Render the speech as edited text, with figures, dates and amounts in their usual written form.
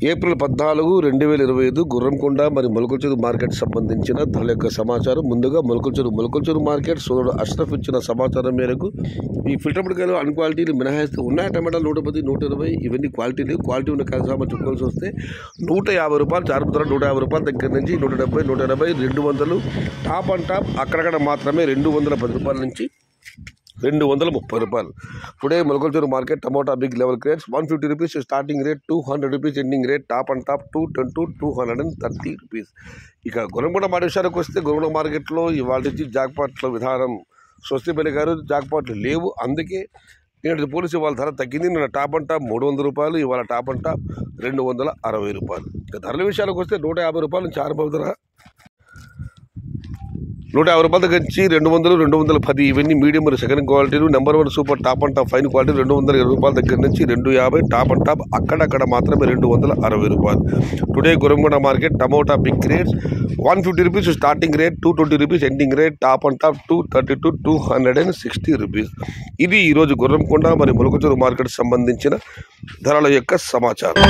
April 14, 2025 Gurramkonda మరియు Molakalcheru market సంబంధించిన ధరల యొక్క సమాచారం. ముందుగా మొలకల్చెరు మార్కెట్ సోదరుడు అష్రఫ్ ఇచ్చిన సమాచారం మేరకు ఈ ఫిల్టర్ కాయలు అన్ క్వాలిటీలు మినహాయిస్తూ ఉన్నాయి. టమాటాలు 110, 120 ఇవన్నీ క్వాలిటీ లేవు. క్వాలిటీ ఉన్న కాయ సామాన్ చెప్పుకోవాల్సి వస్తే 150 రూపాయలు చార్పు ధర, 150 రూపాయల దగ్గర నుంచి 170, 180, 200 టాప్ అండ్ టాప్ అక్కడక్కడ మాత్రమే 210 రూపాయల నుంచి 230 రూపాయలు. Today Molakalcheru market tomato big level crates 150 rupees starting rate, 200 rupees ending rate, top and top 210 to 230 rupees. ఇక గుర్రంకొండ మార్కెట్ విషయానికి వస్తే గుర్రంకొండ మార్కెట్లో ఇవాళ నుంచి జాక్పాట్ల విధానం స్వస్తిపల్లి గారు జాక్పాట్లు లేవు. అందుకే నేను పోలీసు ఇవాళ ధర తగ్గింది. నిన్న టాప్ అండ్ టాప్ 300 రూపాయలు, ఇవాళ టాప్ అండ్ టాప్ 260 రూపాయలు. ఇక ధరల విషయానికి వస్తే 150 రూపాయల నుంచి ఆరంభ ధర 150 రూపాయల దగ్గర నుంచి 200, 210 ఇవన్నీ మీడియం మరియు సెకండ్ క్వాలిటీలు. Number 1 super top and top fine quality 220 రూపాయల దగ్గర నుంచి 250, టాప్ అండ్ టాప్ అక్కడక్కడ మాత్రమే 260 రూపాయలు. Today Gurramkonda market tomato big rates 150 rupees starting rate, 220 rupees ending rate, top and top 230 to 260 rupees. ఇది ఈరోజు గుర్రంకొండ మరియు మొలకల్చెరు మార్కెట్ సంబంధించిన ధరల యొక్క సమాచారం.